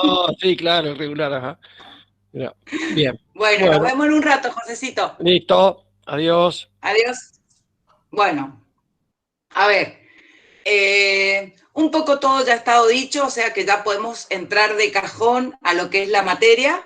No, sí, claro, regular, ajá. Mira, bien. Bueno, nos Bueno, vemos en un rato, Josecito. listo. Adiós. Adiós. Bueno, a ver, un poco todo ya ha estado dicho, o sea que ya podemos entrar de cajón a lo que es la materia.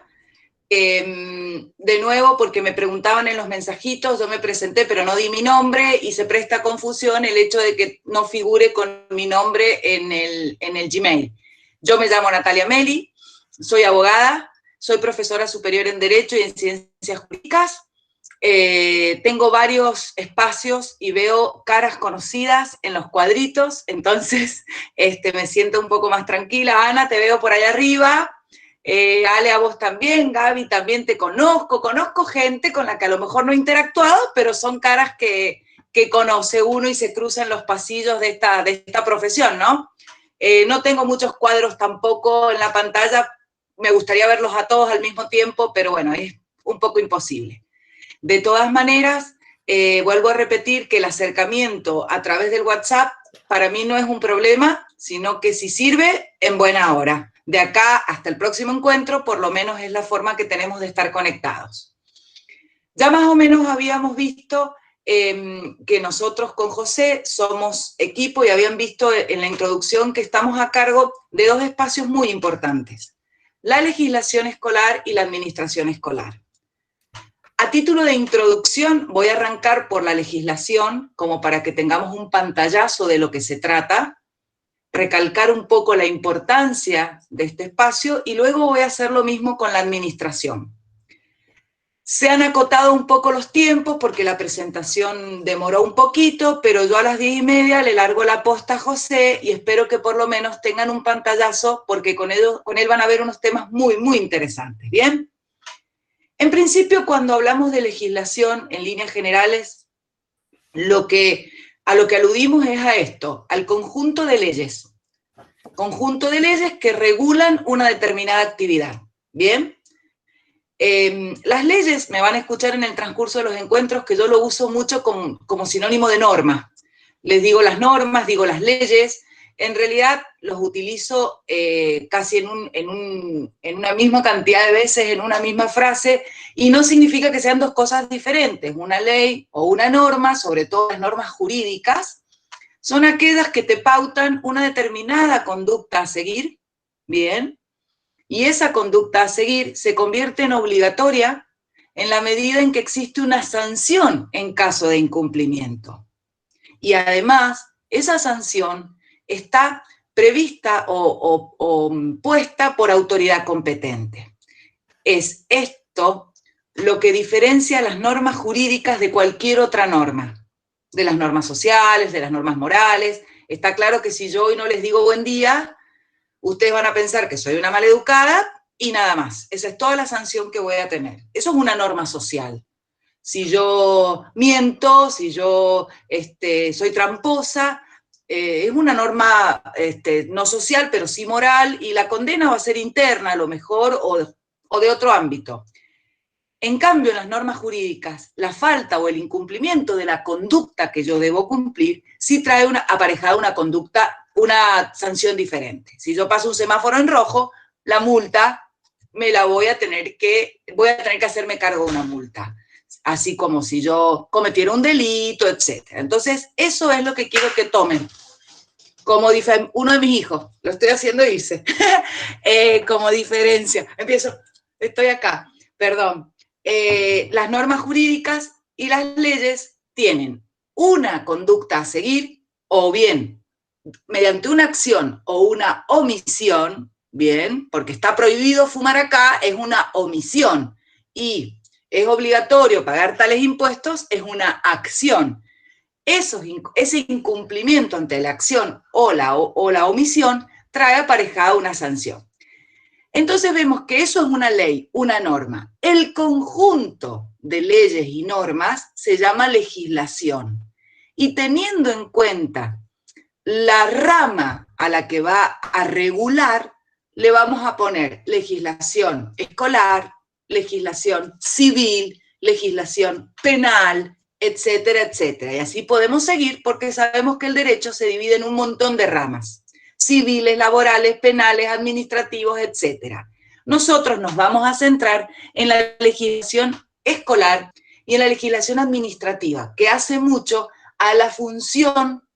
De nuevo, porque me preguntaban en los mensajitos, yo me presenté, pero no di mi nombre y se presta confusión el hecho de que no figure con mi nombre en el Gmail. Yo me llamo Natalia Meli, soy abogada, soy profesora superior en Derecho y en Ciencias Jurídicas. Tengo varios espacios y veo caras conocidas en los cuadritos, entonces me siento un poco más tranquila. Ana, te veo por allá arriba. Ale, a vos también, Gaby, también te conozco gente con la que a lo mejor no he interactuado, pero son caras que conoce uno y se cruza en los pasillos de esta profesión, ¿no? No tengo muchos cuadros tampoco en la pantalla, me gustaría verlos a todos al mismo tiempo, pero bueno, es un poco imposible. De todas maneras, vuelvo a repetir que el acercamiento a través del WhatsApp para mí no es un problema, sino que si sirve, en buena hora. De acá hasta el próximo encuentro, por lo menos es la forma que tenemos de estar conectados. Ya más o menos habíamos visto que nosotros con José somos equipo y habían visto en la introducción que estamos a cargo de dos espacios muy importantes, la legislación escolar y la administración escolar. A título de introducción voy a arrancar por la legislación, como para que tengamos un pantallazo de lo que se trata, recalcar un poco la importancia de este espacio y luego voy a hacer lo mismo con la administración. Se han acotado un poco los tiempos porque la presentación demoró un poquito, pero yo a las 10:30 le largo la posta a José y espero que por lo menos tengan un pantallazo porque con él van a ver unos temas muy, muy interesantes. ¿Bien? En principio, cuando hablamos de legislación en líneas generales, a lo que aludimos es a esto, al conjunto de leyes. Conjunto de leyes que regulan una determinada actividad. ¿Bien? Las leyes, me van a escuchar en el transcurso de los encuentros, que yo lo uso mucho como sinónimo de norma. Les digo las normas, digo las leyes, en realidad los utilizo casi en una misma cantidad de veces, en una misma frase, y no significa que sean dos cosas diferentes. Una ley o una norma, sobre todo las normas jurídicas, son aquellas que te pautan una determinada conducta a seguir, ¿bien? Y esa conducta a seguir se convierte en obligatoria en la medida en que existe una sanción en caso de incumplimiento. Y además, esa sanción está prevista o puesta por autoridad competente. Es esto lo que diferencia las normas jurídicas de cualquier otra norma, de las normas sociales, de las normas morales. Está claro que si yo hoy no les digo buen día, ustedes van a pensar que soy una maleducada y nada más. Esa es toda la sanción que voy a tener. Eso es una norma social. Si yo miento, si yo soy tramposa, es una norma no social, pero sí moral, y la condena va a ser interna a lo mejor o de otro ámbito. En cambio, en las normas jurídicas, la falta o el incumplimiento de la conducta que yo debo cumplir sí trae aparejada una conducta, una sanción diferente. Si yo paso un semáforo en rojo, la multa me la voy a tener que hacerme cargo de una multa. Así como si yo cometiera un delito, etc. Entonces, eso es lo que quiero que tomen. Como uno de mis hijos, lo estoy haciendo irse, como diferencia. Empiezo, estoy acá, perdón. Las normas jurídicas y las leyes tienen una conducta a seguir o bien mediante una acción o una omisión, bien, porque está prohibido fumar acá, es una omisión, y es obligatorio pagar tales impuestos, es una acción. Ese incumplimiento ante la acción o la omisión trae aparejada una sanción. Entonces vemos que eso es una ley, una norma. El conjunto de leyes y normas se llama legislación. Y teniendo en cuenta la rama a la que va a regular, le vamos a poner legislación escolar, legislación civil, legislación penal, etcétera, etcétera. Y así podemos seguir porque sabemos que el derecho se divide en un montón de ramas. civiles, laborales, penales, administrativos, etc. Nosotros nos vamos a centrar en la legislación escolar y en la legislación administrativa, que hace mucho a la función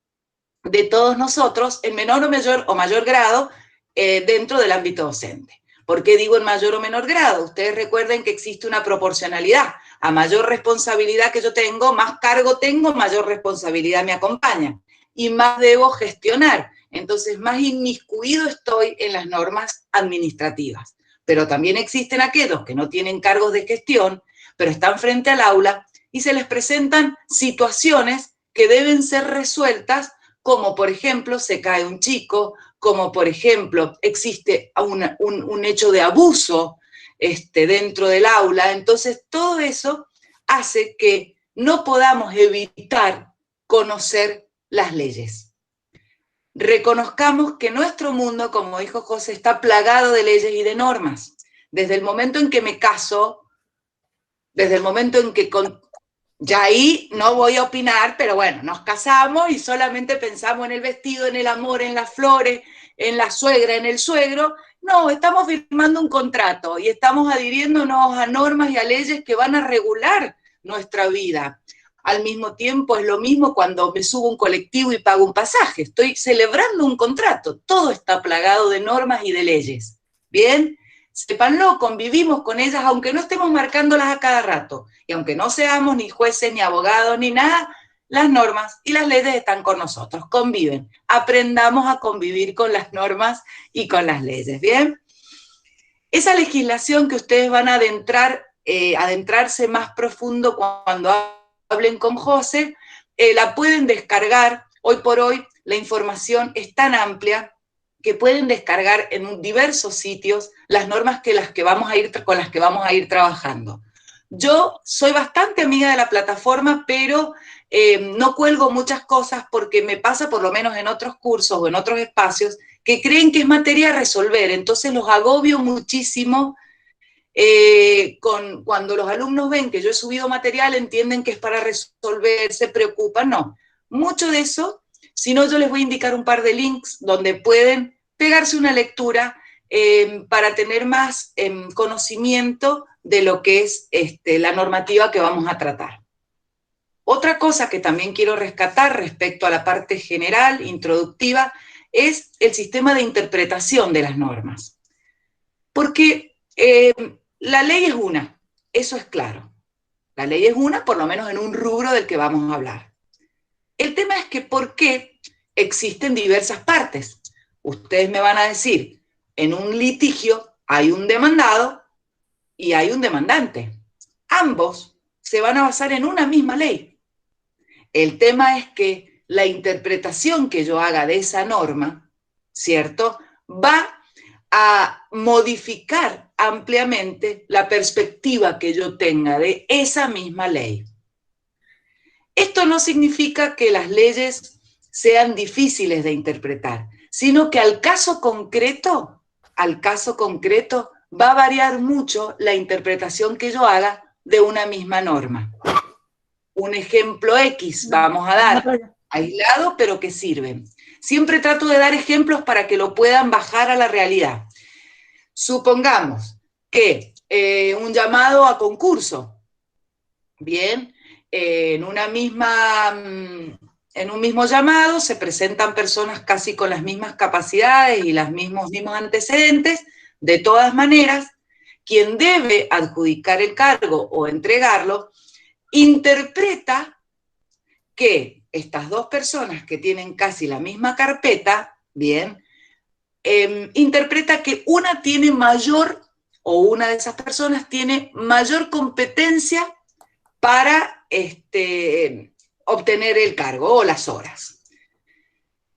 de todos nosotros en menor o mayor grado dentro del ámbito docente. ¿Por qué digo en mayor o menor grado? Ustedes recuerden que existe una proporcionalidad. A mayor responsabilidad que yo tengo, más cargo tengo, mayor responsabilidad me acompaña y más debo gestionar. Entonces, más inmiscuido estoy en las normas administrativas. Pero también existen aquellos que no tienen cargos de gestión, pero están frente al aula y se les presentan situaciones que deben ser resueltas, como por ejemplo se cae un chico, como por ejemplo existe un hecho de abuso dentro del aula. Entonces todo eso hace que no podamos evitar conocer las leyes. Reconozcamos que nuestro mundo, como dijo José, está plagado de leyes y de normas. Desde el momento en que me caso, desde el momento en que ya ahí no voy a opinar, pero bueno, nos casamos y solamente pensamos en el vestido, en el amor, en las flores, en la suegra, en el suegro. No, estamos firmando un contrato y estamos adhiriéndonos a normas y a leyes que van a regular nuestra vida. Al mismo tiempo es lo mismo cuando me subo a un colectivo y pago un pasaje. Estoy celebrando un contrato. Todo está plagado de normas y de leyes. ¿Bien? Sépanlo, convivimos con ellas, aunque no estemos marcándolas a cada rato. Y aunque no seamos ni jueces, ni abogados, ni nada, las normas y las leyes están con nosotros, conviven. Aprendamos a convivir con las normas y con las leyes, ¿bien? Esa legislación que ustedes van a adentrarse más profundo cuando hablen con José, la pueden descargar. Hoy por hoy la información es tan amplia que pueden descargar en diversos sitios las normas con las que vamos a ir trabajando. Yo soy bastante amiga de la plataforma, pero no cuelgo muchas cosas porque me pasa, por lo menos en otros cursos o en otros espacios, que creen que es materia a resolver. Entonces los agobio muchísimo. Cuando los alumnos ven que yo he subido material, entienden que es para resolver, se preocupan. No, mucho de eso, si no, yo les voy a indicar un par de links donde pueden pegarse una lectura para tener más conocimiento de lo que es la normativa que vamos a tratar. Otra cosa que también quiero rescatar respecto a la parte general, introductiva, es el sistema de interpretación de las normas. Porque la ley es una, eso es claro. La ley es una, por lo menos en un rubro del que vamos a hablar. El tema es que ¿por qué existen diversas partes? Ustedes me van a decir, en un litigio hay un demandado y hay un demandante. Ambos se van a basar en una misma ley. El tema es que la interpretación que yo haga de esa norma, ¿cierto?, va a modificar ampliamente la perspectiva que yo tenga de esa misma ley. Esto no significa que las leyes sean difíciles de interpretar, sino que al caso concreto va a variar mucho la interpretación que yo haga de una misma norma. Un ejemplo X vamos a dar, aislado, pero que sirven. Siempre trato de dar ejemplos para que lo puedan bajar a la realidad. Supongamos que un llamado a concurso, bien, en un mismo llamado se presentan personas casi con las mismas capacidades y los mismos antecedentes. De todas maneras, quien debe adjudicar el cargo o entregarlo, interpreta que estas dos personas que tienen casi la misma carpeta, bien, interpreta que una tiene mayor, o una de esas personas tiene mayor competencia para obtener el cargo o las horas.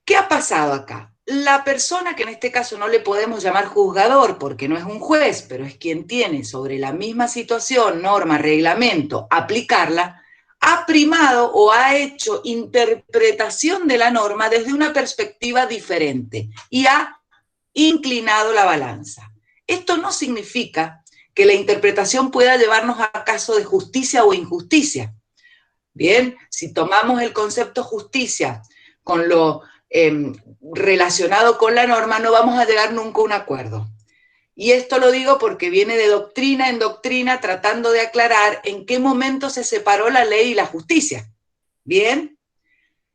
¿Qué ha pasado acá? La persona, que en este caso no le podemos llamar juzgador porque no es un juez, pero es quien tiene sobre la misma situación, norma, reglamento, aplicarla, ha primado o ha hecho interpretación de la norma desde una perspectiva diferente y ha inclinado la balanza. Esto no significa que la interpretación pueda llevarnos a caso de justicia o injusticia. Bien, si tomamos el concepto justicia con lo relacionado con la norma, no vamos a llegar nunca a un acuerdo. Y esto lo digo porque viene de doctrina en doctrina tratando de aclarar en qué momento se separó la ley y la justicia. ¿Bien?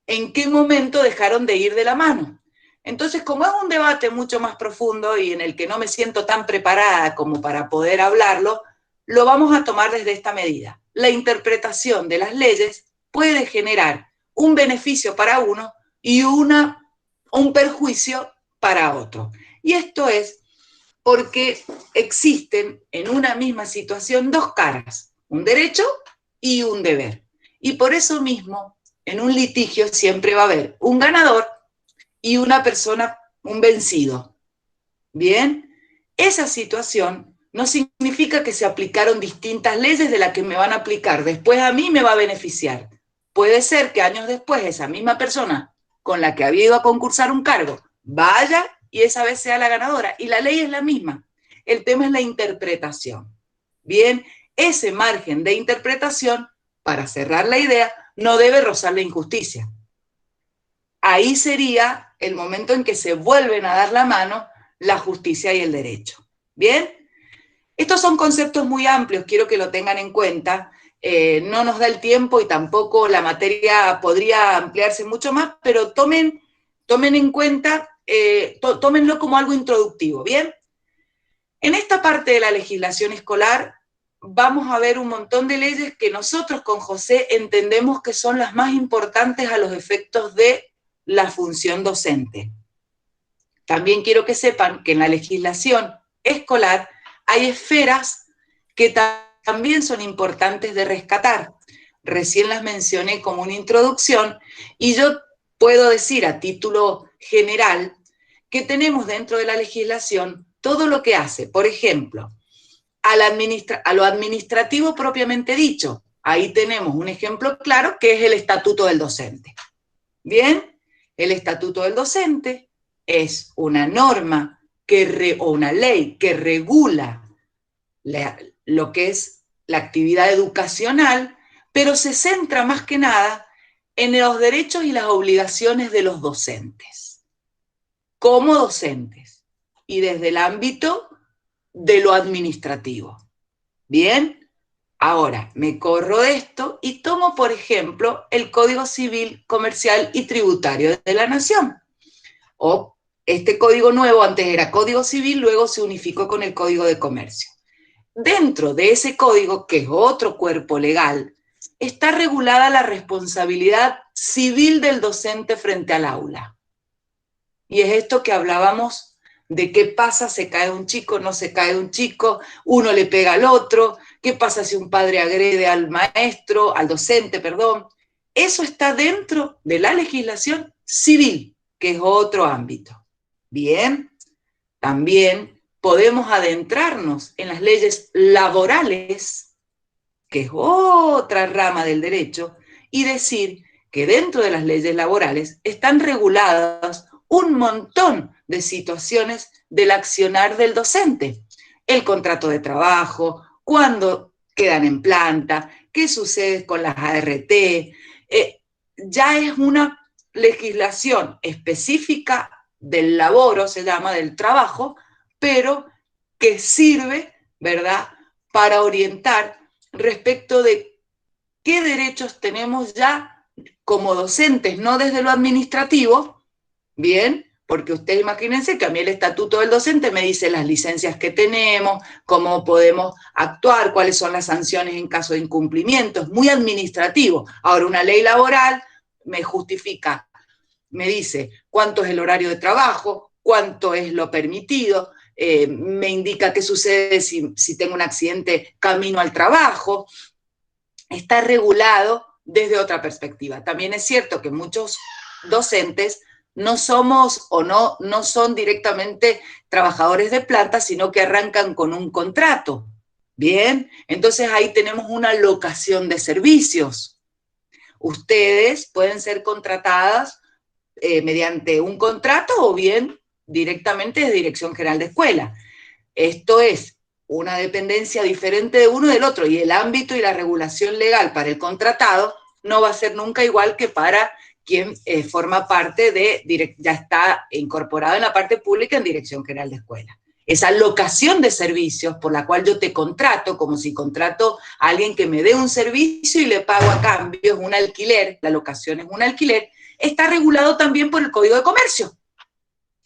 ¿En qué momento dejaron de ir de la mano? Entonces, como es un debate mucho más profundo y en el que no me siento tan preparada como para poder hablarlo, lo vamos a tomar desde esta medida. La interpretación de las leyes puede generar un beneficio para uno y un perjuicio para otro. Y esto es porque existen en una misma situación dos caras, un derecho y un deber. Y por eso mismo, en un litigio siempre va a haber un ganador y una persona, un vencido. Bien, esa situación no significa que se aplicaron distintas leyes de las que me van a aplicar. Después a mí me va a beneficiar. Puede ser que años después esa misma persona con la que había ido a concursar un cargo vaya y esa vez sea la ganadora. Y la ley es la misma. El tema es la interpretación. Bien, ese margen de interpretación, para cerrar la idea, no debe rozar la injusticia. Ahí sería el momento en que se vuelven a dar la mano la justicia y el derecho. ¿Bien? Estos son conceptos muy amplios, quiero que lo tengan en cuenta. No nos da el tiempo y tampoco la materia podría ampliarse mucho más, pero tomen en cuenta, tómenlo como algo introductivo, ¿bien? En esta parte de la legislación escolar vamos a ver un montón de leyes que nosotros con José entendemos que son las más importantes a los efectos de la función docente. También quiero que sepan que en la legislación escolar hay esferas que también son importantes de rescatar. Recién las mencioné como una introducción y yo puedo decir a título general que tenemos dentro de la legislación todo lo que hace, por ejemplo, a lo administrativo propiamente dicho. Ahí tenemos un ejemplo claro que es el Estatuto del Docente. Bien, el Estatuto del Docente es una norma o una ley que regula lo que es la actividad educacional, pero se centra más que nada en los derechos y las obligaciones de los docentes, como docentes, y desde el ámbito de lo administrativo. Bien, ahora me corro de esto y tomo, por ejemplo, el Código Civil, Comercial y Tributario de la Nación. O este código nuevo, antes era Código Civil, luego se unificó con el Código de Comercio. Dentro de ese código, que es otro cuerpo legal, está regulada la responsabilidad civil del docente frente al aula. Y es esto que hablábamos de qué pasa, se cae un chico, no se cae un chico, uno le pega al otro, qué pasa si un padre agrede al maestro, al docente, perdón. Eso está dentro de la legislación civil, que es otro ámbito. Bien, también podemos adentrarnos en las leyes laborales, que es otra rama del derecho, y decir que dentro de las leyes laborales están reguladas un montón de situaciones del accionar del docente. El contrato de trabajo, cuándo quedan en planta, qué sucede con las ART. Ya es una legislación específica del laboro, se llama, del trabajo, pero que sirve, ¿verdad?, para orientar respecto de qué derechos tenemos ya como docentes, no desde lo administrativo, ¿bien? Porque ustedes imagínense que a mí el Estatuto del Docente me dice las licencias que tenemos, cómo podemos actuar, cuáles son las sanciones en caso de incumplimiento, es muy administrativo. Ahora, una ley laboral me justifica, me dice cuánto es el horario de trabajo, cuánto es lo permitido, me indica qué sucede si tengo un accidente camino al trabajo. Está regulado desde otra perspectiva. También es cierto que muchos docentes no somos o no son directamente trabajadores de planta, sino que arrancan con un contrato. Bien, entonces ahí tenemos una locación de servicios. Ustedes pueden ser contratadas mediante un contrato o bien directamente de Dirección General de Escuela. Esto es una dependencia diferente de uno del otro y el ámbito y la regulación legal para el contratado no va a ser nunca igual que para quien forma parte ya está incorporado en la parte pública en Dirección General de Escuela. Esa locación de servicios por la cual yo te contrato, como si contrato a alguien que me dé un servicio y le pago a cambio, es un alquiler, la locación es un alquiler, está regulado también por el Código de Comercio.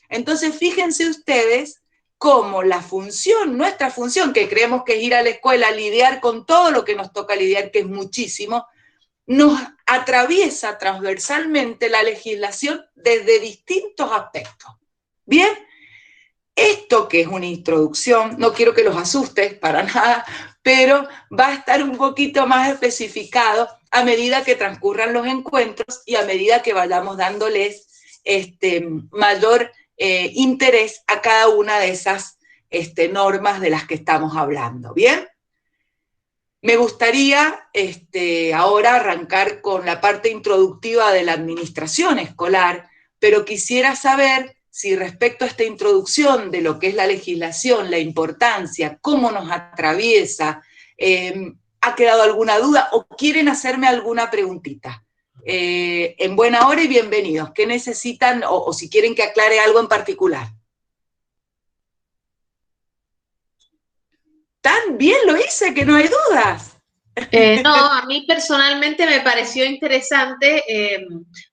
Entonces, fíjense ustedes cómo la función, nuestra función, que creemos que es ir a la escuela, lidiar con todo lo que nos toca lidiar, que es muchísimo, nos atraviesa transversalmente la legislación desde distintos aspectos. Bien, esto que es una introducción, no quiero que los asustes para nada, pero va a estar un poquito más especificado a medida que transcurran los encuentros y a medida que vayamos dándoles mayor interés a cada una de esas normas de las que estamos hablando. ¿Bien? Me gustaría ahora arrancar con la parte introductiva de la administración escolar, pero quisiera saber si respecto a esta introducción de lo que es la legislación, la importancia, cómo nos atraviesa, ¿ha quedado alguna duda o quieren hacerme alguna preguntita? En buena hora y bienvenidos. ¿Qué necesitan o si quieren que aclare algo en particular? Tan bien lo hice que no hay dudas. No, a mí personalmente me pareció interesante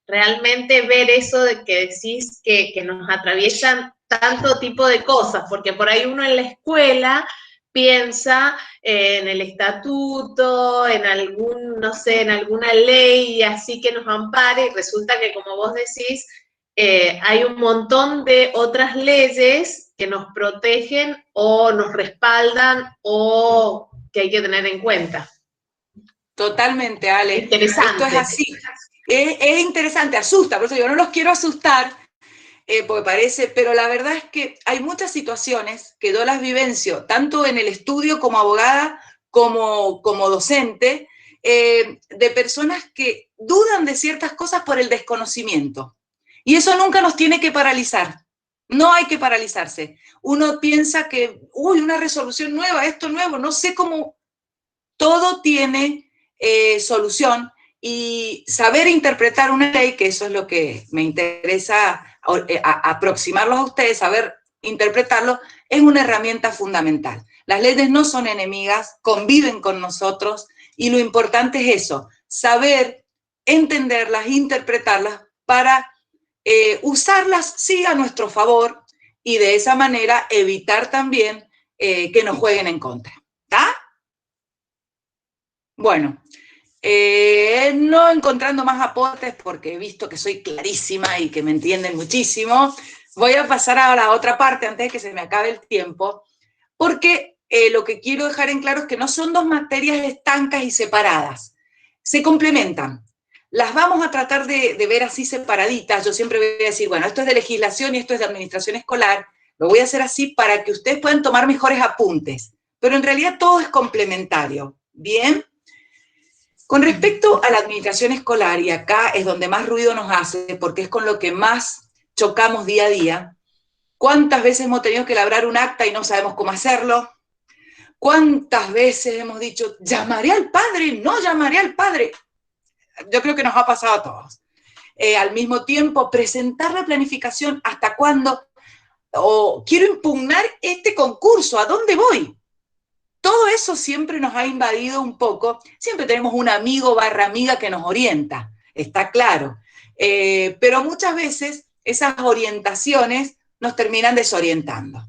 realmente ver eso de que decís que nos atraviesan tanto tipo de cosas, porque por ahí uno en la escuela piensa en el estatuto, en algún, no sé, en alguna ley así que nos ampare, y resulta que, como vos decís, hay un montón de otras leyes que nos protegen o nos respaldan o que hay que tener en cuenta. Totalmente, Ale. Interesante. Esto es así. Es interesante, asusta, por eso yo no los quiero asustar, porque parece, pero la verdad es que hay muchas situaciones que yo las vivencio, tanto en el estudio como abogada, como docente, de personas que dudan de ciertas cosas por el desconocimiento. Y eso nunca nos tiene que paralizar. No hay que paralizarse. Uno piensa que, uy, una resolución nueva, esto nuevo, no sé cómo. Todo tiene solución, y saber interpretar una ley, que eso es lo que me interesa aproximarlos a ustedes, saber interpretarlo, es una herramienta fundamental. Las leyes no son enemigas, conviven con nosotros, y lo importante es eso, saber entenderlas, interpretarlas, para usarlas, sí, a nuestro favor, y de esa manera evitar también que nos jueguen en contra. ¿Está? Bueno, no encontrando más aportes porque he visto que soy clarísima y que me entienden muchísimo, voy a pasar a la otra parte antes de que se me acabe el tiempo, porque lo que quiero dejar en claro es que no son dos materias estancas y separadas, se complementan. Las vamos a tratar de ver así separaditas. Yo siempre voy a decir, bueno, esto es de legislación y esto es de administración escolar, lo voy a hacer así para que ustedes puedan tomar mejores apuntes, pero en realidad todo es complementario. ¿Bien? Con respecto a la administración escolar, y acá es donde más ruido nos hace, porque es con lo que más chocamos día a día, ¿cuántas veces hemos tenido que elaborar un acta y no sabemos cómo hacerlo? ¿Cuántas veces hemos dicho, llamaré al padre, no llamaré al padre? Yo creo que nos ha pasado a todos. Al mismo tiempo, presentar la planificación, ¿hasta cuándo? O quiero impugnar este concurso, ¿a dónde voy? Todo eso siempre nos ha invadido un poco. Siempre tenemos un amigo / amiga que nos orienta, está claro. Pero muchas veces esas orientaciones nos terminan desorientando,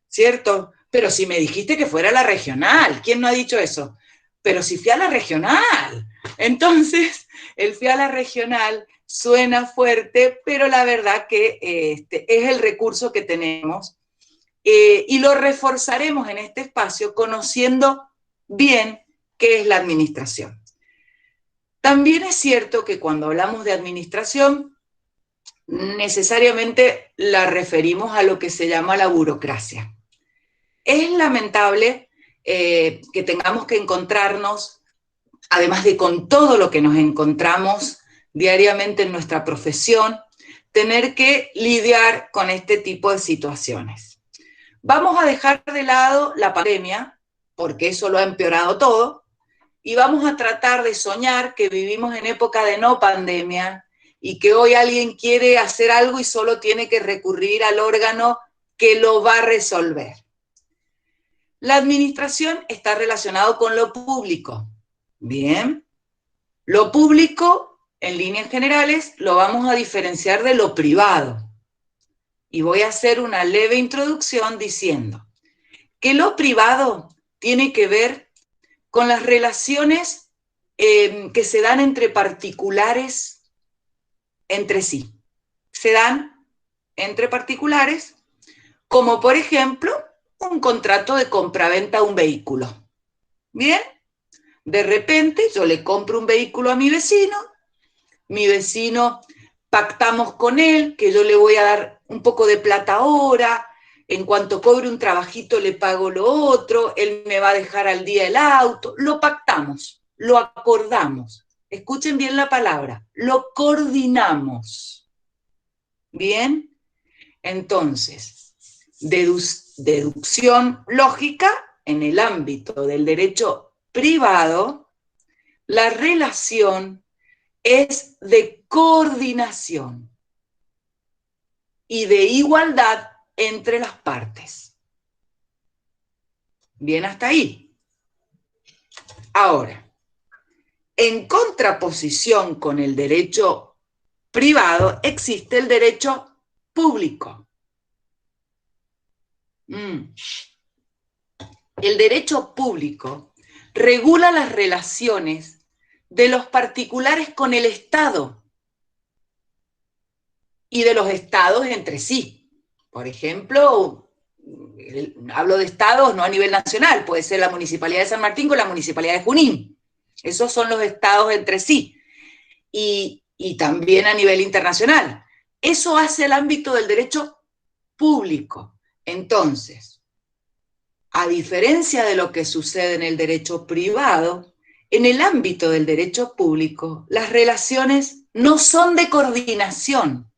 ¿cierto? Pero si me dijiste que fuera a la regional, ¿quién no ha dicho eso? Pero si fui a la regional. Entonces, el fui a la regional suena fuerte, pero la verdad que es el recurso que tenemos. Y lo reforzaremos en este espacio conociendo bien qué es la administración. También es cierto que cuando hablamos de administración, necesariamente la referimos a lo que se llama la burocracia. Es lamentable que tengamos que encontrarnos, además de con todo lo que nos encontramos diariamente en nuestra profesión, tener que lidiar con este tipo de situaciones. Vamos a dejar de lado la pandemia, porque eso lo ha empeorado todo, y vamos a tratar de soñar que vivimos en época de no pandemia, y que hoy alguien quiere hacer algo y solo tiene que recurrir al órgano que lo va a resolver. La administración está relacionado con lo público. Bien. Lo público, en líneas generales, lo vamos a diferenciar de lo privado. Y voy a hacer una leve introducción diciendo que lo privado tiene que ver con las relaciones que se dan entre particulares entre sí. Se dan entre particulares, como por ejemplo, un contrato de compraventa de un vehículo. ¿Bien? De repente yo le compro un vehículo a mi vecino pactamos con él que yo le voy a dar un poco de plata ahora, en cuanto cobre un trabajito le pago lo otro, él me va a dejar al día el auto, lo pactamos, lo acordamos. Escuchen bien la palabra, lo coordinamos. ¿Bien? Entonces, deducción lógica en el ámbito del derecho privado, la relación es de coordinación y de igualdad entre las partes. Bien hasta ahí. Ahora, en contraposición con el derecho privado, existe el derecho público. El derecho público regula las relaciones de los particulares con el Estado y de los estados entre sí. Por ejemplo, hablo de estados no a nivel nacional, puede ser la Municipalidad de San Martín con la Municipalidad de Junín. Esos son los estados entre sí. Y también a nivel internacional. Eso hace el ámbito del derecho público. Entonces, a diferencia de lo que sucede en el derecho privado, en el ámbito del derecho público, las relaciones no son de coordinación,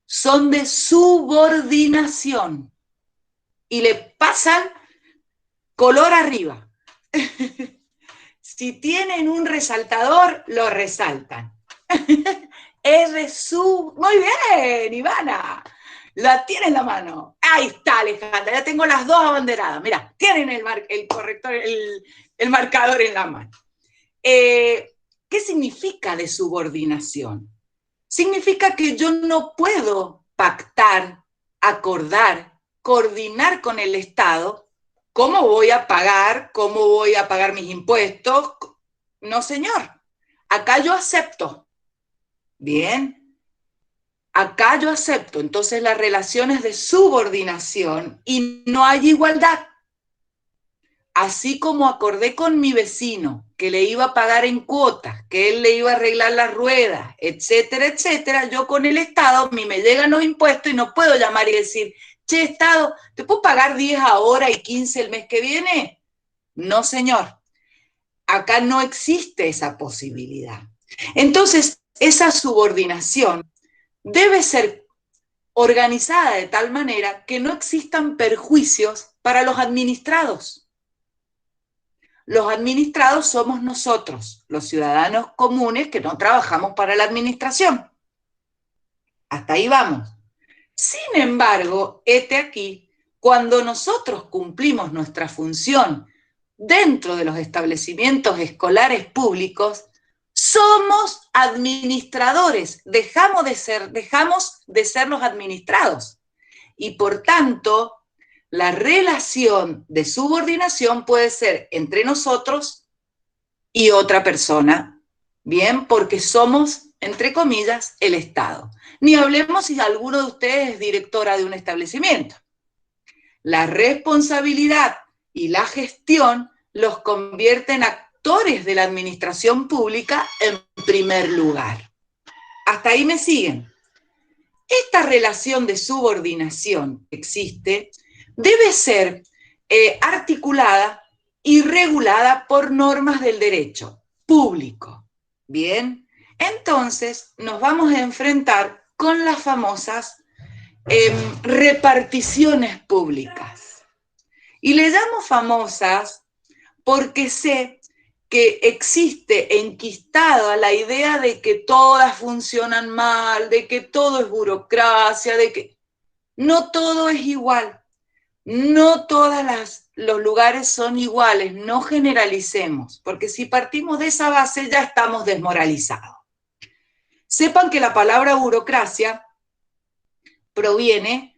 son de subordinación. Y le pasan color arriba. Si tienen un resaltador, lo resaltan. Muy bien, Ivana. La tiene en la mano. Ahí está, Alejandra. Ya tengo las dos abanderadas. Mira, tienen el corrector, el marcador en la mano. ¿Qué significa de subordinación? Significa que yo no puedo pactar, acordar, coordinar con el Estado cómo voy a pagar mis impuestos. No, señor. Acá yo acepto. Bien. Acá yo acepto. Entonces la relación es de subordinación y no hay igualdad. Así como acordé con mi vecino que le iba a pagar en cuotas, que él le iba a arreglar las ruedas, etcétera, etcétera, yo con el Estado, a mí me llegan los impuestos y no puedo llamar y decir, che, Estado, ¿te puedo pagar 10 ahora y 15 el mes que viene? No, señor. Acá no existe esa posibilidad. Entonces, esa subordinación debe ser organizada de tal manera que no existan perjuicios para los administrados. Los administrados somos nosotros, los ciudadanos comunes que no trabajamos para la administración. Hasta ahí vamos. Sin embargo, hete aquí, cuando nosotros cumplimos nuestra función dentro de los establecimientos escolares públicos, somos administradores, dejamos de ser los administrados. Y por tanto, la relación de subordinación puede ser entre nosotros y otra persona, ¿bien? Porque somos, entre comillas, el Estado. Ni hablemos si alguno de ustedes es directora de un establecimiento. La responsabilidad y la gestión los convierte en actores de la administración pública en primer lugar. ¿Hasta ahí me siguen? Esta relación de subordinación que existe debe ser articulada y regulada por normas del derecho público. Bien, entonces nos vamos a enfrentar con las famosas reparticiones públicas. Y le llamo famosas porque sé que existe enquistada la idea de que todas funcionan mal, de que todo es burocracia, de que no todo es igual. No todos los lugares son iguales, no generalicemos, porque si partimos de esa base ya estamos desmoralizados. Sepan que la palabra burocracia proviene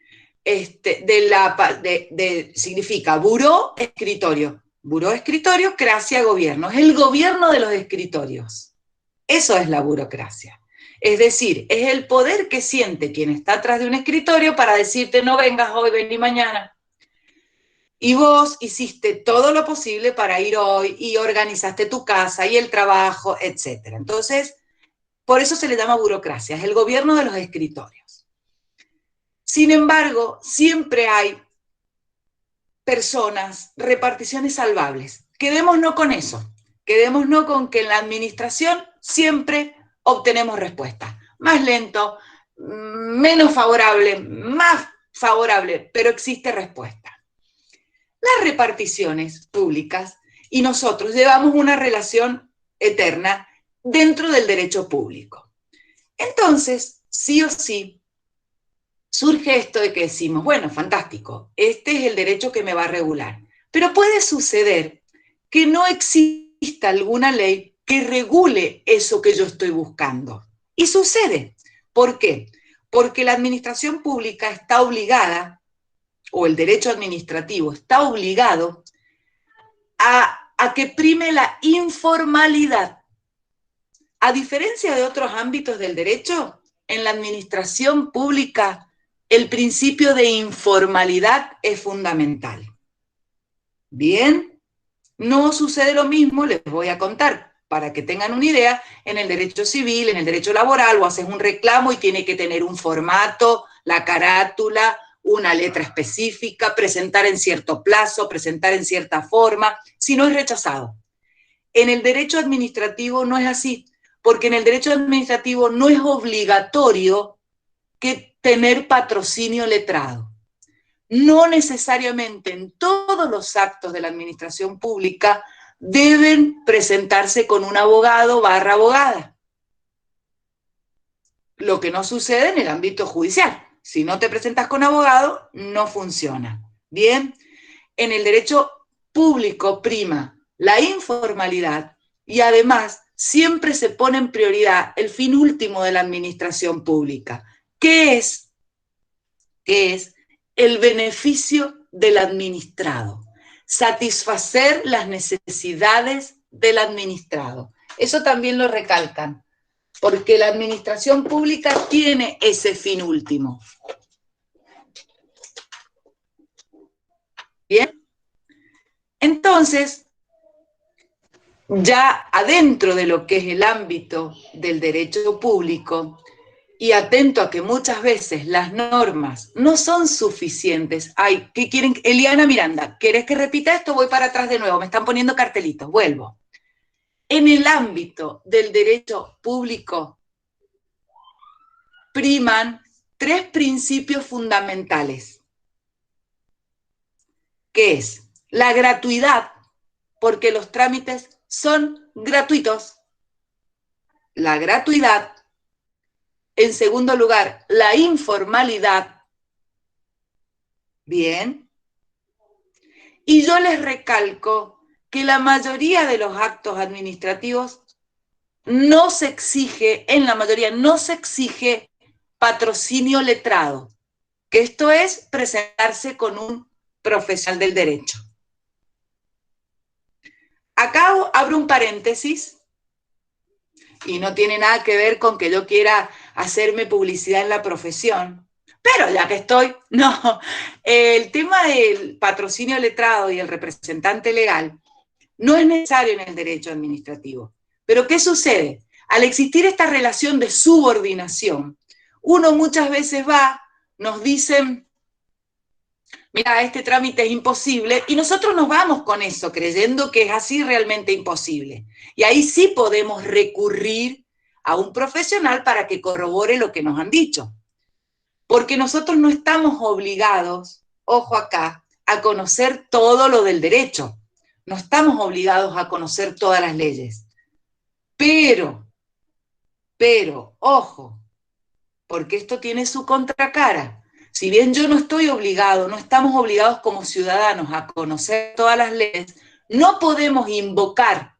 significa buró, escritorio. Buró, escritorio, cracia, gobierno. Es el gobierno de los escritorios. Eso es la burocracia. Es decir, es el poder que siente quien está atrás de un escritorio para decirte no vengas hoy, vení mañana. Y vos hiciste todo lo posible para ir hoy y organizaste tu casa y el trabajo, etc. Entonces, por eso se le llama burocracia, es el gobierno de los escritorios. Sin embargo, siempre hay personas, reparticiones salvables. Quedémonos con eso, quedémonos con que en la administración siempre obtenemos respuestas. Más lento, menos favorable, más favorable, pero existe respuesta. Las reparticiones públicas y nosotros llevamos una relación eterna dentro del derecho público. Entonces, sí o sí, surge esto de que decimos, bueno, fantástico, este es el derecho que me va a regular. Pero puede suceder que no exista alguna ley que regule eso que yo estoy buscando. Y sucede. ¿Por qué? Porque la administración pública está obligada, o el derecho administrativo está obligado a que prime la informalidad. A diferencia de otros ámbitos del derecho, en la administración pública el principio de informalidad es fundamental. Bien, no sucede lo mismo, les voy a contar, para que tengan una idea, en el derecho civil, en el derecho laboral, o haces un reclamo y tiene que tener un formato, la carátula, una letra específica, presentar en cierto plazo, presentar en cierta forma, si no es rechazado. En el derecho administrativo no es así, porque en el derecho administrativo no es obligatorio que tener patrocinio letrado. No necesariamente en todos los actos de la administración pública deben presentarse con un abogado / abogada. Lo que no sucede en el ámbito judicial. Si no te presentas con abogado, no funciona. Bien, en el derecho público prima la informalidad y además siempre se pone en prioridad el fin último de la administración pública, que es el beneficio del administrado, satisfacer las necesidades del administrado. Eso también lo recalcan, porque la administración pública tiene ese fin último. Bien, entonces, ya adentro de lo que es el ámbito del derecho público, y atento a que muchas veces las normas no son suficientes. Ay, ¿qué quieren? Eliana Miranda, ¿querés que repita esto? Voy para atrás de nuevo, me están poniendo cartelitos, vuelvo. En el ámbito del derecho público priman 3 principios fundamentales, que es la gratuidad, porque los trámites son gratuitos, la gratuidad. En segundo lugar, la informalidad. Bien. Y yo les recalco que la mayoría de los actos administrativos no se exige, en la mayoría no se exige patrocinio letrado, que esto es presentarse con un profesional del derecho. Acá abro un paréntesis y no tiene nada que ver con que yo quiera hacerme publicidad en la profesión, pero ya que estoy, no. El tema del patrocinio letrado y el representante legal no es necesario en el derecho administrativo. Pero ¿qué sucede? Al existir esta relación de subordinación, uno muchas veces va, nos dicen, mira, este trámite es imposible, y nosotros nos vamos con eso, creyendo que es así realmente imposible. Y ahí sí podemos recurrir a un profesional para que corrobore lo que nos han dicho. Porque nosotros no estamos obligados, ojo acá, a conocer todo lo del derecho. no estamos obligados a conocer todas las leyes. Pero, ojo, porque esto tiene su contracara. Si bien yo no estoy obligado, no estamos obligados como ciudadanos a conocer todas las leyes, no podemos invocar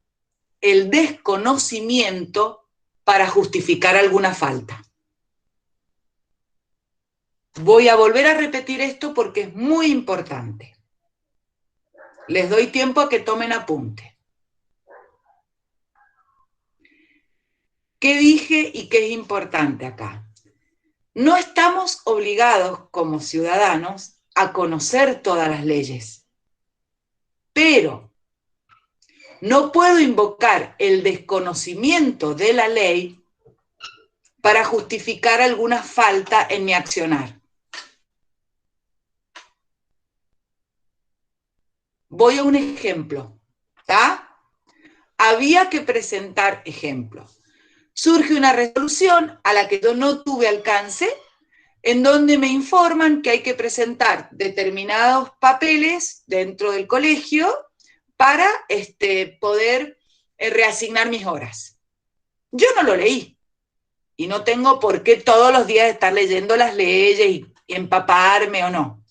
el desconocimiento para justificar alguna falta. Voy a volver a repetir esto porque es muy importante. Les doy tiempo a que tomen apunte. ¿Qué dije y qué es importante acá? No estamos obligados como ciudadanos a conocer todas las leyes, pero no puedo invocar el desconocimiento de la ley para justificar alguna falta en mi accionar. Voy a un ejemplo, ¿está? Había que presentar ejemplo. Surge una resolución a la que yo no tuve alcance, en donde me informan que hay que presentar determinados papeles dentro del colegio para poder reasignar mis horas. Yo no lo leí, y no tengo por qué todos los días estar leyendo las leyes y empaparme o no.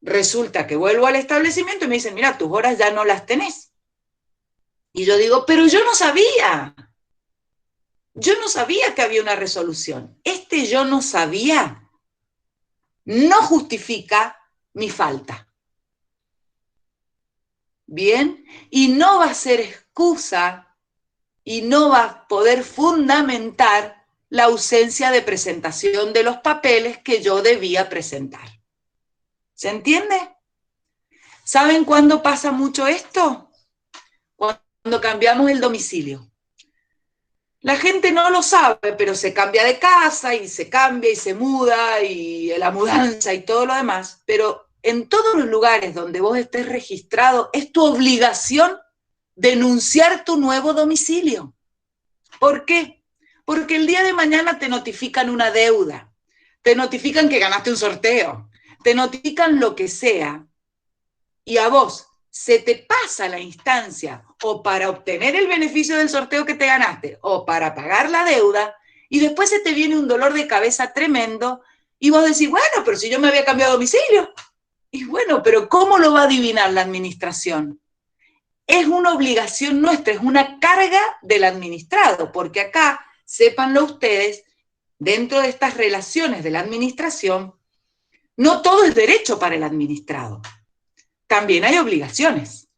Resulta que vuelvo al establecimiento y me dicen, mira, tus horas ya no las tenés. Y yo digo, pero yo no sabía. Yo no sabía que había una resolución. Yo no sabía no justifica mi falta. Bien, y no va a ser excusa y no va a poder fundamentar la ausencia de presentación de los papeles que yo debía presentar. ¿Se entiende? ¿Saben cuándo pasa mucho esto? Cuando cambiamos el domicilio. La gente no lo sabe, pero se cambia de casa y se cambia y se muda y la mudanza y todo lo demás, pero en todos los lugares donde vos estés registrado es tu obligación denunciar tu nuevo domicilio. ¿Por qué? Porque el día de mañana te notifican una deuda, te notifican que ganaste un sorteo, te notifican lo que sea, y a vos se te pasa la instancia o para obtener el beneficio del sorteo que te ganaste o para pagar la deuda, y después se te viene un dolor de cabeza tremendo y vos decís, bueno, pero si yo me había cambiado de domicilio. Y bueno, pero ¿cómo lo va a adivinar la administración? Es una obligación nuestra, es una carga del administrado, porque acá, sépanlo ustedes, dentro de estas relaciones de la administración, no todo es derecho para el administrado. También hay obligaciones.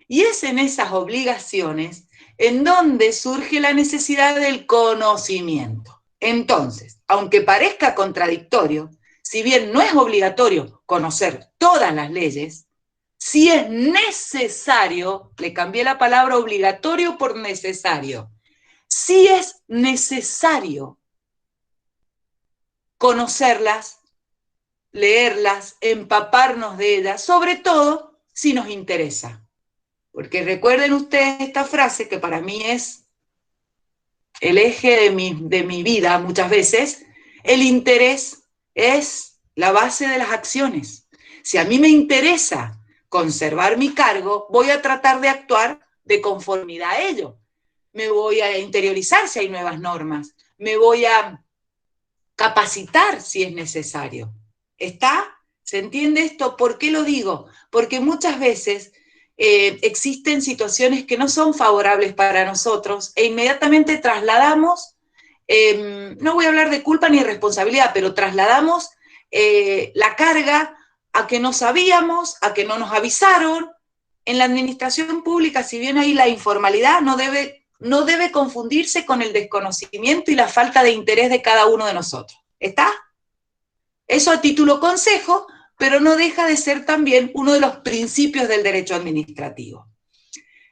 Y es en esas obligaciones en donde surge la necesidad del conocimiento. Entonces, aunque parezca contradictorio, si bien no es obligatorio conocer todas las leyes, sí es necesario, le cambié la palabra obligatorio por necesario, sí es necesario conocerlas, leerlas, empaparnos de ellas, sobre todo si nos interesa. Porque recuerden ustedes esta frase que para mí es el eje de mi vida muchas veces, el interés es la base de las acciones. Si a mí me interesa conservar mi cargo, voy a tratar de actuar de conformidad a ello. Me voy a interiorizar si hay nuevas normas, me voy a capacitar si es necesario. ¿Está? ¿Se entiende esto? ¿Por qué lo digo? Porque muchas veces existen situaciones que no son favorables para nosotros e inmediatamente trasladamos, no voy a hablar de culpa ni de responsabilidad, pero trasladamos la carga a que no sabíamos, a que no nos avisaron. En la administración pública, si bien hay la informalidad, no debe confundirse con el desconocimiento y la falta de interés de cada uno de nosotros. ¿Está? Eso a título consejo, pero no deja de ser también uno de los principios del derecho administrativo.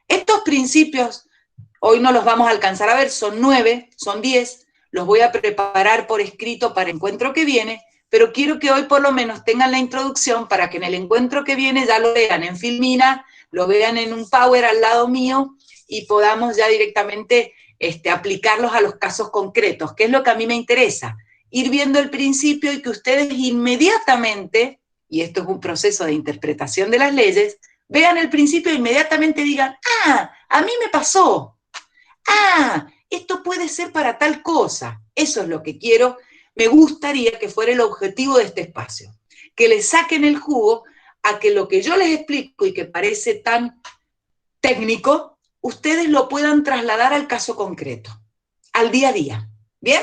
Estos principios, hoy no los vamos a alcanzar a ver, son 9, son 10, los voy a preparar por escrito para el encuentro que viene, pero quiero que hoy por lo menos tengan la introducción para que en el encuentro que viene ya lo vean en Filmina, lo vean en un Power al lado mío y podamos ya directamente aplicarlos a los casos concretos, que es lo que a mí me interesa. Ir viendo el principio y que ustedes inmediatamente, y esto es un proceso de interpretación de las leyes, vean el principio e inmediatamente digan, ah, a mí me pasó, ah, esto puede ser para tal cosa. Eso es lo que quiero, me gustaría que fuera el objetivo de este espacio, que le saquen el jugo a que lo que yo les explico y que parece tan técnico, ustedes lo puedan trasladar al caso concreto, al día a día. ¿Bien?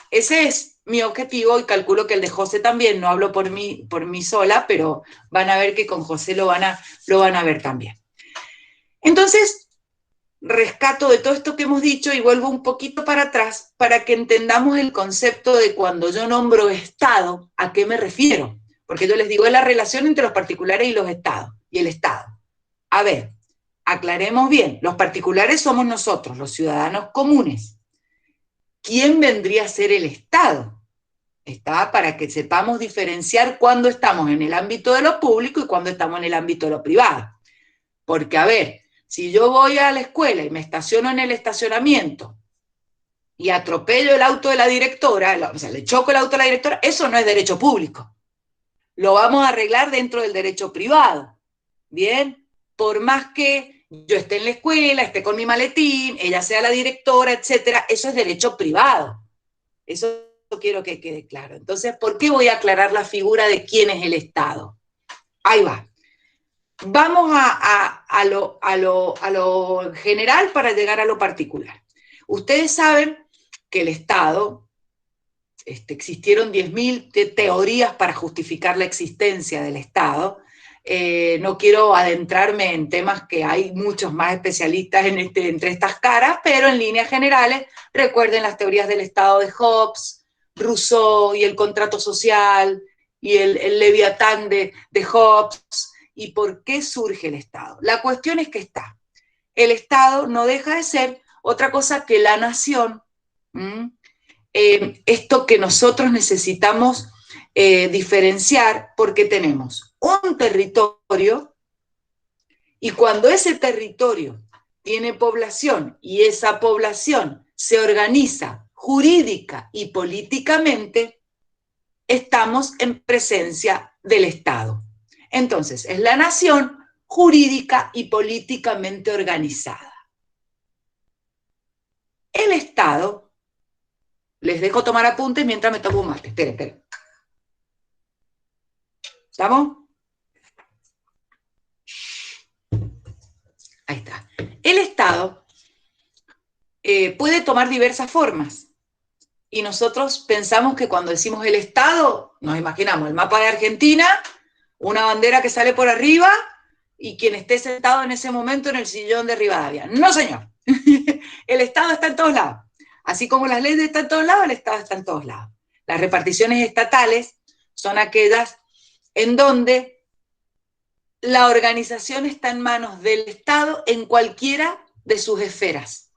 Ese es mi objetivo y calculo que el de José también, no hablo por mí sola, pero van a ver que con José lo van a ver también. Entonces, rescato de todo esto que hemos dicho y vuelvo un poquito para atrás para que entendamos el concepto de cuando yo nombro Estado, ¿a qué me refiero? Porque yo les digo, es la relación entre los particulares y los Estados, y el Estado. A ver, aclaremos bien, los particulares somos nosotros, los ciudadanos comunes. ¿Quién vendría a ser el Estado? Está para que sepamos diferenciar cuándo estamos en el ámbito de lo público y cuándo estamos en el ámbito de lo privado. Porque, a ver, si yo voy a la escuela y me estaciono en el estacionamiento y atropello el auto de la directora, o sea, le choco el auto a la directora, eso no es derecho público. Lo vamos a arreglar dentro del derecho privado. ¿Bien? Por más que yo esté en la escuela, esté con mi maletín, ella sea la directora, etcétera, eso es derecho privado. Eso quiero que quede claro. Entonces, ¿por qué voy a aclarar la figura de quién es el Estado? Ahí va. Vamos a lo general para llegar a lo particular. Ustedes saben que el Estado, existieron 10.000 teorías para justificar la existencia del Estado. No quiero adentrarme en temas que hay muchos más especialistas entre estas caras, pero en líneas generales, recuerden las teorías del Estado de Hobbes, Rousseau y el contrato social, y el Leviatán de Hobbes, y por qué surge el Estado. La cuestión es que el Estado no deja de ser otra cosa que la nación, esto que nosotros necesitamos diferenciar porque tenemos un territorio y cuando ese territorio tiene población y esa población se organiza jurídica y políticamente, estamos en presencia del Estado. Entonces, es la nación jurídica y políticamente organizada. El Estado, les dejo tomar apuntes mientras me tomo un mate. Esperen. ¿Estamos? Ahí está. El Estado puede tomar diversas formas. Y nosotros pensamos que cuando decimos el Estado, nos imaginamos el mapa de Argentina, una bandera que sale por arriba y quien esté sentado en ese momento en el sillón de Rivadavia. No, señor. El Estado está en todos lados. Así como las leyes están en todos lados, el Estado está en todos lados. Las reparticiones estatales son aquellas en donde la organización está en manos del Estado en cualquiera de sus esferas.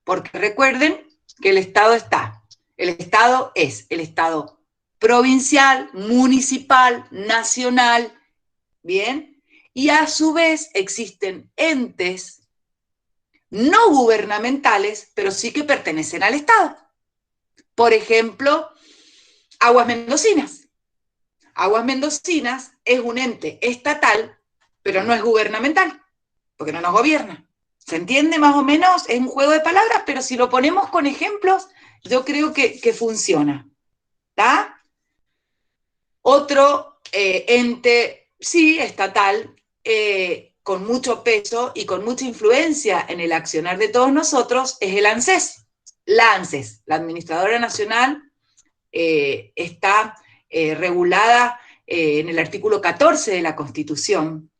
Porque recuerden que el Estado es el Estado provincial, municipal, nacional, ¿bien? Y a su vez existen entes no gubernamentales, pero sí que pertenecen al Estado. Por ejemplo, Aguas Mendocinas. Aguas Mendocinas es un ente estatal, pero no es gubernamental, porque no nos gobierna. ¿Se entiende más o menos? Es un juego de palabras, pero si lo ponemos con ejemplos, yo creo que funciona. ¿Está? Otro ente, sí, estatal, con mucho peso y con mucha influencia en el accionar de todos nosotros, es el ANSES. La ANSES, la Administradora Nacional, está regulada en el artículo 14 de la Constitución.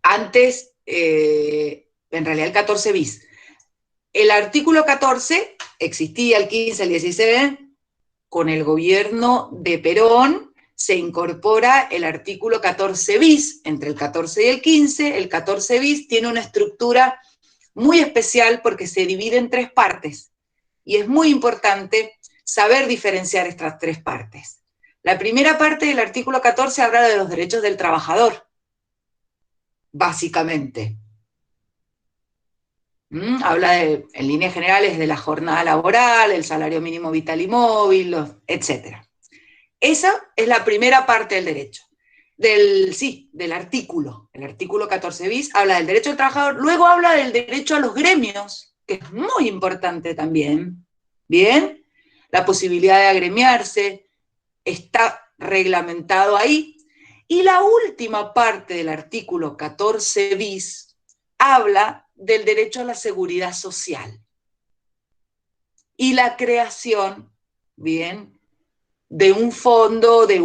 Antes, en realidad el 14 bis. El artículo 14 existía el 15, el 16, con el gobierno de Perón se incorpora el artículo 14 bis, entre el 14 y el 15, el 14 bis tiene una estructura muy especial porque se divide en 3 partes, y es muy importante saber diferenciar estas 3 partes. La primera parte del artículo 14 habla de los derechos del trabajador, básicamente. Habla en líneas generales de la jornada laboral, el salario mínimo vital y móvil, etc. Esa es la primera parte del derecho. del artículo. El artículo 14 bis habla del derecho del trabajador, luego habla del derecho a los gremios, que es muy importante también. Bien, la posibilidad de agremiarse está reglamentado ahí. Y la última parte del artículo 14 bis habla del derecho a la seguridad social y la creación, bien, de un fondo, de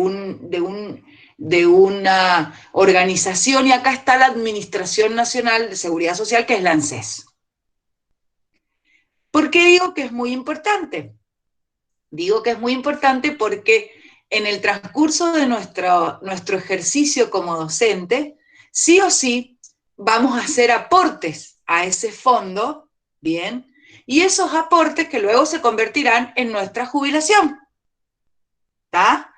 una organización, y acá está la Administración Nacional de Seguridad Social, que es la ANSES. ¿Por qué digo que es muy importante? Digo que es muy importante porque en el transcurso de nuestro ejercicio como docente, sí o sí vamos a hacer aportes a ese fondo, ¿bien? Y esos aportes que luego se convertirán en nuestra jubilación, ¿está?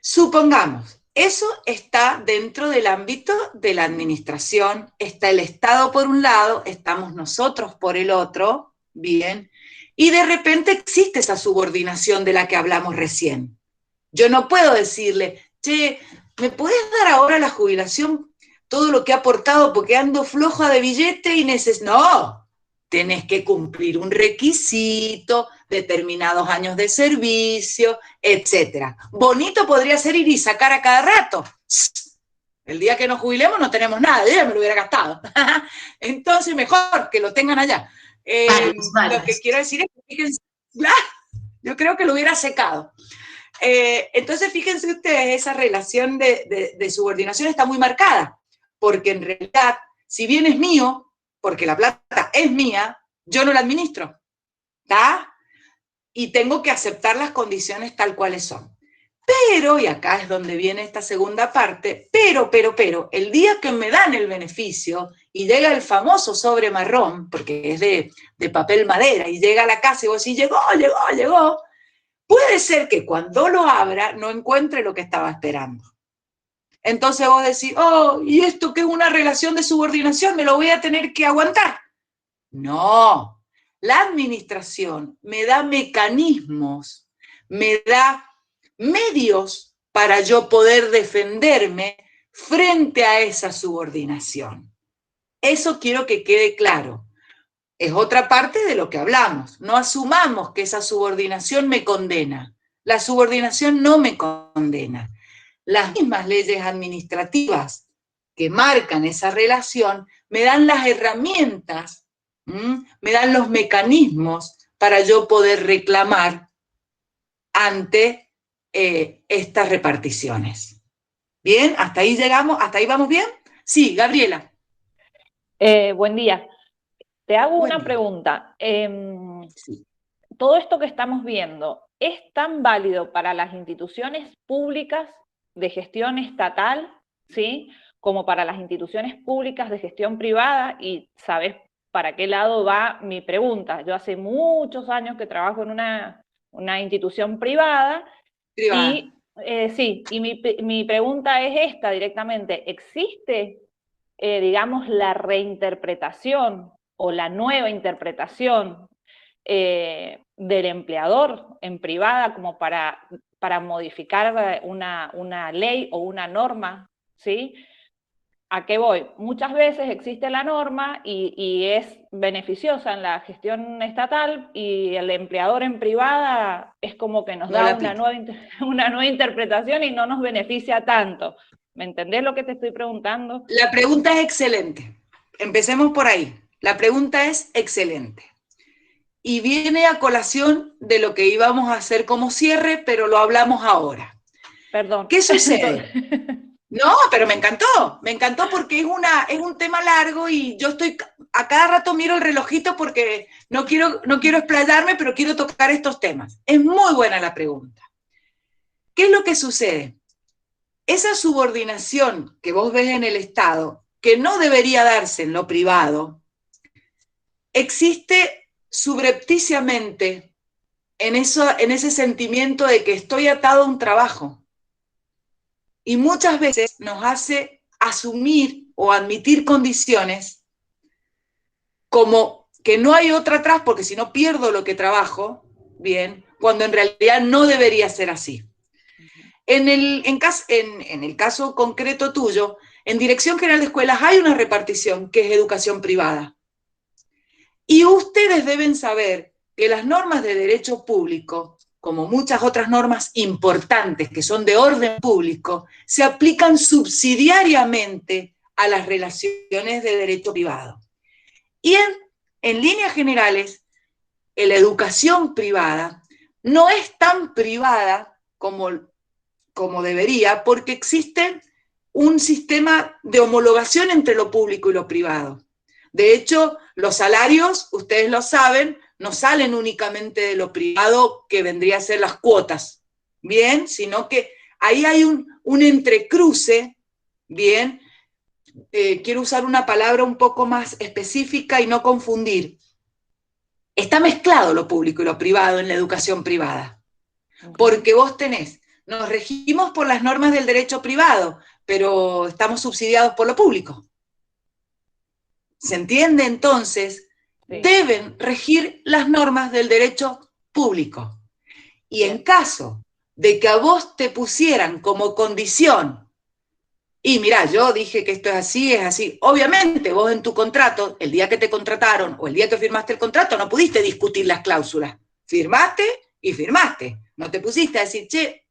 Supongamos, eso está dentro del ámbito de la administración, está el Estado por un lado, estamos nosotros por el otro, ¿bien? Y de repente existe esa subordinación de la que hablamos recién. Yo no puedo decirle, che, ¿me podés dar ahora la jubilación, todo lo que ha aportado porque ando floja de billete y necesito? No, tenés que cumplir un requisito, determinados años de servicio, etc. Bonito podría ser ir y sacar a cada rato. El día que nos jubilemos no tenemos nada, yo ya me lo hubiera gastado. Entonces, mejor que lo tengan allá. Lo que quiero decir es que, fíjense, yo creo que lo hubiera secado. Entonces, fíjense ustedes, esa relación de subordinación está muy marcada, porque en realidad, si bien es mío, porque la plata es mía, yo no la administro, ¿está? Y tengo que aceptar las condiciones tal cuales son. Pero, y acá es donde viene esta segunda parte, pero, el día que me dan el beneficio y llega el famoso sobre marrón, porque es de papel madera, y llega a la casa y vos decís, llegó, puede ser que cuando lo abra no encuentre lo que estaba esperando. Entonces vos decís, oh, ¿y esto que es una relación de subordinación? ¿Me lo voy a tener que aguantar? No, la administración me da mecanismos, me da medios para yo poder defenderme frente a esa subordinación. Eso quiero que quede claro. Es otra parte de lo que hablamos. No asumamos que esa subordinación me condena. La subordinación no me condena. Las mismas leyes administrativas que marcan esa relación me dan las herramientas, me dan los mecanismos para yo poder reclamar ante estas reparticiones. ¿Bien? ¿Hasta ahí llegamos? ¿Hasta ahí vamos bien? Sí, Gabriela. Buen día. Te hago una pregunta. Sí. Todo esto que estamos viendo, ¿es tan válido para las instituciones públicas de gestión estatal, ¿sí?, como para las instituciones públicas de gestión privada? Y ¿sabes para qué lado va mi pregunta? Yo hace muchos años que trabajo en una institución privada. Y sí, y mi pregunta es esta directamente. ¿Existe, digamos, la reinterpretación o la nueva interpretación del empleador en privada como para modificar una ley o una norma, ¿sí? ¿A qué voy? Muchas veces existe la norma y es beneficiosa en la gestión estatal, y el empleador en privada es como que nos da una nueva interpretación y no nos beneficia tanto. ¿Me entendés lo que te estoy preguntando? La pregunta es excelente. Empecemos por ahí. La pregunta es excelente. Y viene a colación de lo que íbamos a hacer como cierre, pero lo hablamos ahora. Perdón. ¿Qué sucede? No, pero me encantó porque es un tema largo y yo a cada rato miro el relojito porque no quiero explayarme, pero quiero tocar estos temas. Es muy buena la pregunta. ¿Qué es lo que sucede? Esa subordinación que vos ves en el Estado, que no debería darse en lo privado, existe subrepticiamente en ese sentimiento de que estoy atado a un trabajo. Y muchas veces nos hace asumir o admitir condiciones como que no hay otra atrás porque si no pierdo lo que trabajo, bien, cuando en realidad no debería ser así. En el caso concreto tuyo, en Dirección General de Escuelas hay una repartición que es educación privada. Y ustedes deben saber que las normas de derecho público, como muchas otras normas importantes que son de orden público, se aplican subsidiariamente a las relaciones de derecho privado. Y en líneas generales, la educación privada no es tan privada como debería, porque existe un sistema de homologación entre lo público y lo privado. De hecho, los salarios, ustedes lo saben, no salen únicamente de lo privado, que vendría a ser las cuotas, ¿bien? Sino que ahí hay un entrecruce, ¿bien? Quiero usar una palabra un poco más específica y no confundir. Está mezclado lo público y lo privado en la educación privada, porque vos nos regimos por las normas del derecho privado, pero estamos subsidiados por lo público. ¿Se entiende? Entonces, sí, deben regir las normas del derecho público. Y en caso de que a vos te pusieran como condición, y mirá, yo dije que esto es así, obviamente vos en tu contrato, el día que te contrataron o el día que firmaste el contrato, no pudiste discutir las cláusulas. Firmaste y firmaste. No te pusiste a decir, che,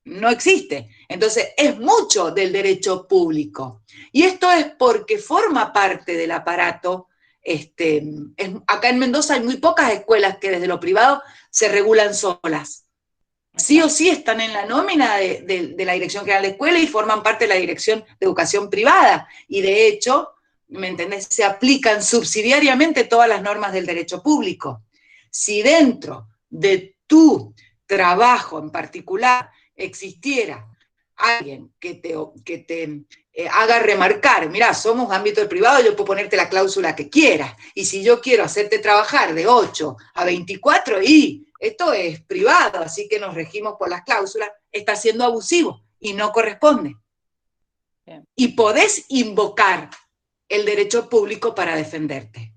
no existe. Entonces, es mucho del derecho público. Y esto es porque forma parte del aparato. Acá en Mendoza hay muy pocas escuelas que desde lo privado se regulan solas. Sí o sí están en la nómina de la Dirección General de Escuela y forman parte de la Dirección de Educación Privada. Y de hecho, ¿me entendés? Se aplican subsidiariamente todas las normas del derecho público. Si dentro de tu trabajo en particular existiera alguien que te haga remarcar, mirá, somos ámbito del privado, yo puedo ponerte la cláusula que quieras, y si yo quiero hacerte trabajar de 8 a 24, y esto es privado, así que nos regimos por las cláusulas, está siendo abusivo y no corresponde. Bien. Y podés invocar el derecho público para defenderte.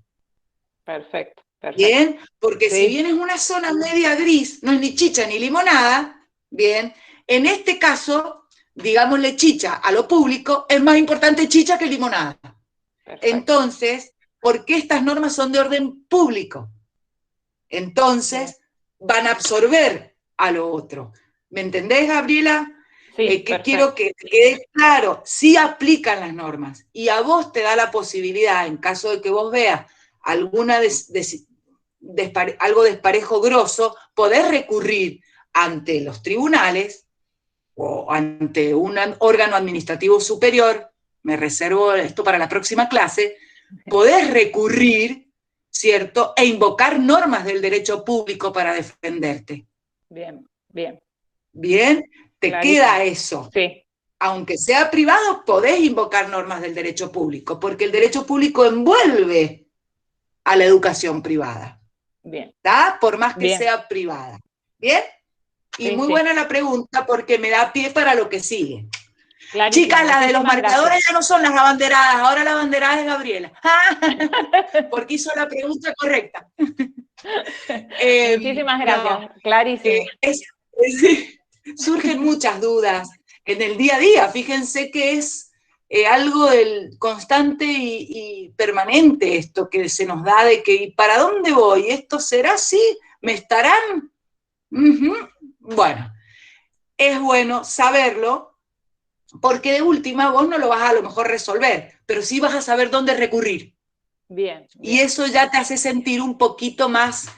Perfecto. Perfecto. Bien, porque sí, si bien es una zona media gris, no es ni chicha ni limonada, bien, en este caso, digámosle chicha a lo público, es más importante chicha que limonada. Perfecto. Entonces, ¿por qué estas normas son de orden público? Entonces, van a absorber a lo otro. ¿Me entendés, Gabriela? Sí, que quiero que quede claro, sí aplican las normas, y a vos te da la posibilidad, en caso de que vos veas alguna algo desparejo grosso, poder recurrir ante los tribunales o ante un órgano administrativo superior, me reservo esto para la próxima clase, poder recurrir, ¿cierto?, e invocar normas del derecho público para defenderte. Bien, bien. Bien, te Clarísimo. Queda eso. Sí. Aunque sea privado, podés invocar normas del derecho público, porque el derecho público envuelve a la educación privada. Bien. ¿Está? Por más que Bien. sea privada. ¿Bien? Y sí, muy sí. buena la pregunta porque me da pie para lo que sigue. Clarísimo. Chicas, las de los marcadores gracias. ya no son las abanderadas, ahora la abanderada es Gabriela. Porque hizo la pregunta correcta. Muchísimas gracias, no, clarísimo. Surgen muchas dudas en el día a día, fíjense que es algo del constante y permanente esto que se nos da de que ¿para dónde voy? ¿Esto será así? ¿Me estarán? Bueno, es bueno saberlo, porque de última vos no lo vas a lo mejor resolver, pero sí vas a saber dónde recurrir. Bien. Y eso ya te hace sentir un poquito más,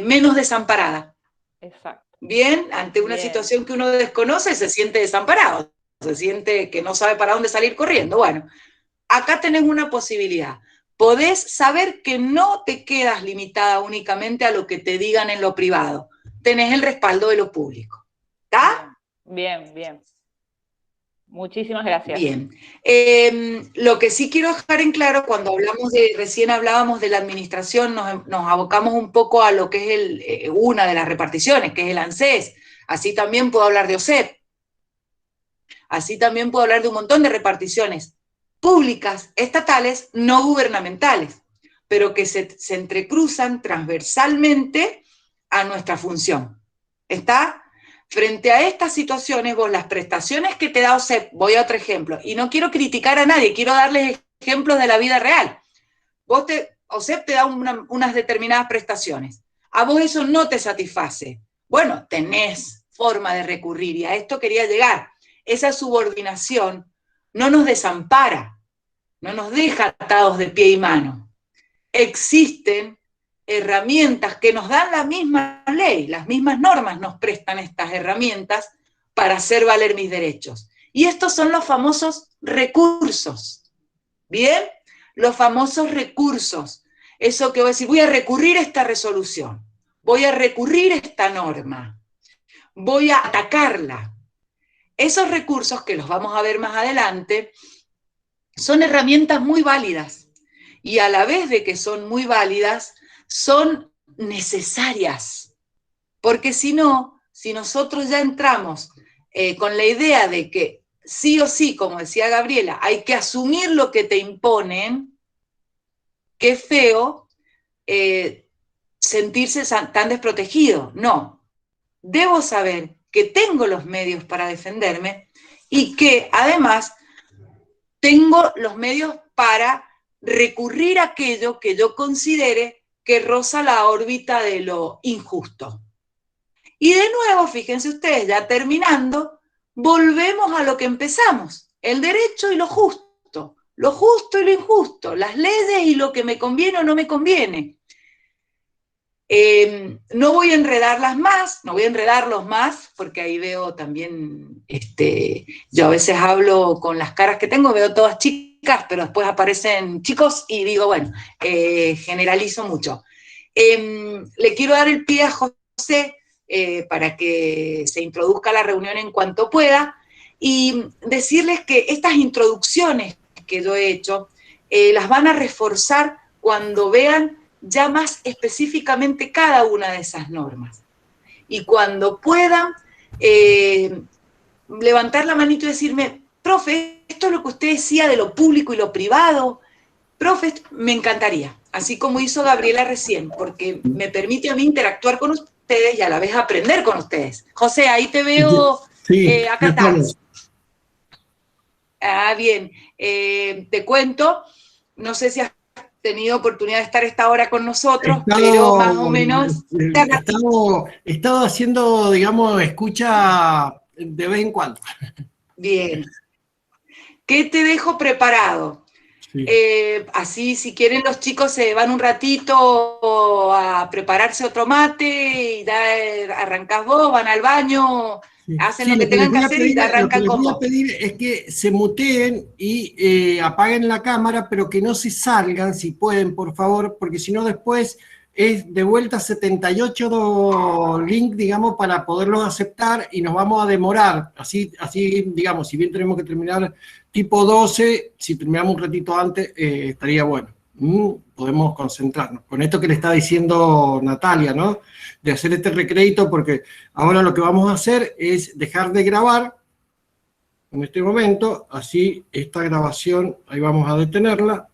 menos desamparada. Exacto. Bien, ante una situación que uno desconoce, se siente desamparado, se siente que no sabe para dónde salir corriendo. Bueno, acá tenés una posibilidad. Podés saber que no te quedas limitada únicamente a lo que te digan en lo privado. Tenés el respaldo de lo público. ¿Está? Bien, bien. Muchísimas gracias. Bien. Lo que sí quiero dejar en claro, cuando recién hablábamos de la administración, nos abocamos un poco a lo que es una de las reparticiones, que es el ANSES. Así también puedo hablar de OSEP. Así también puedo hablar de un montón de reparticiones públicas, estatales, no gubernamentales, pero que se entrecruzan transversalmente a nuestra función. ¿Está? frente a estas situaciones, vos las prestaciones que te da OSEP, voy a otro ejemplo, y no quiero criticar a nadie, quiero darles ejemplos de la vida real. OSEP te da unas determinadas prestaciones. A vos eso no te satisface. Bueno, tenés forma de recurrir, y a esto quería llegar. Esa subordinación no nos desampara, no nos deja atados de pie y mano. Existen herramientas que nos dan la misma ley, las mismas normas nos prestan estas herramientas para hacer valer mis derechos. Y estos son los famosos recursos. ¿Bien? Los famosos recursos. Eso que voy a decir, voy a recurrir a esta resolución, voy a recurrir a esta norma, voy a atacarla. Esos recursos, que los vamos a ver más adelante, son herramientas muy válidas. Y a la vez de que son muy válidas, son necesarias. Porque si no, si nosotros ya entramos con la idea de que sí o sí, como decía Gabriela, hay que asumir lo que te imponen, qué feo sentirse tan desprotegido. No, debo saber que tengo los medios para defenderme y que además tengo los medios para recurrir a aquello que yo considere que roza la órbita de lo injusto. Y de nuevo, fíjense ustedes, ya terminando, volvemos a lo que empezamos, el derecho y lo justo y lo injusto, las leyes y lo que me conviene o no me conviene. No voy a enredarlas más, no voy a enredarlos más, porque ahí veo también, yo a veces hablo con las caras que tengo, veo todas chicas, pero después aparecen chicos y digo, bueno, generalizo mucho. Le quiero dar el pie a José para que se introduzca a la reunión en cuanto pueda, y decirles que estas introducciones que yo he hecho las van a reforzar cuando vean ya más específicamente cada una de esas normas. Y cuando puedan levantar la manito y decirme, profe, esto es lo que usted decía de lo público y lo privado, profe, me encantaría, así como hizo Gabriela recién, porque me permite a mí interactuar con ustedes y a la vez aprender con ustedes. José, ahí te veo, sí, acá estás. Ah, bien, te cuento, no sé si has tenido oportunidad de estar esta hora con nosotros, pero más o menos... He estado haciendo, digamos, escucha de vez en cuando. Bien. ¿Qué te dejo preparado? Sí. Así, si quieren, los chicos se van un ratito a prepararse otro mate y ya arrancás vos, van al baño... Sí. Hacen lo que tengan que hacer y arrancan con vos. Lo que les voy a pedir es que se muteen y apaguen la cámara, pero que no se salgan, si pueden, por favor, porque si no después es de vuelta 78 link, digamos, para poderlos aceptar y nos vamos a demorar. Así, digamos, si bien tenemos que terminar tipo 12, si terminamos un ratito antes, estaría bueno. Podemos concentrarnos. Con esto que le está diciendo Natalia, ¿no? De hacer este recrédito, porque ahora lo que vamos a hacer es dejar de grabar en este momento, así esta grabación, ahí vamos a detenerla,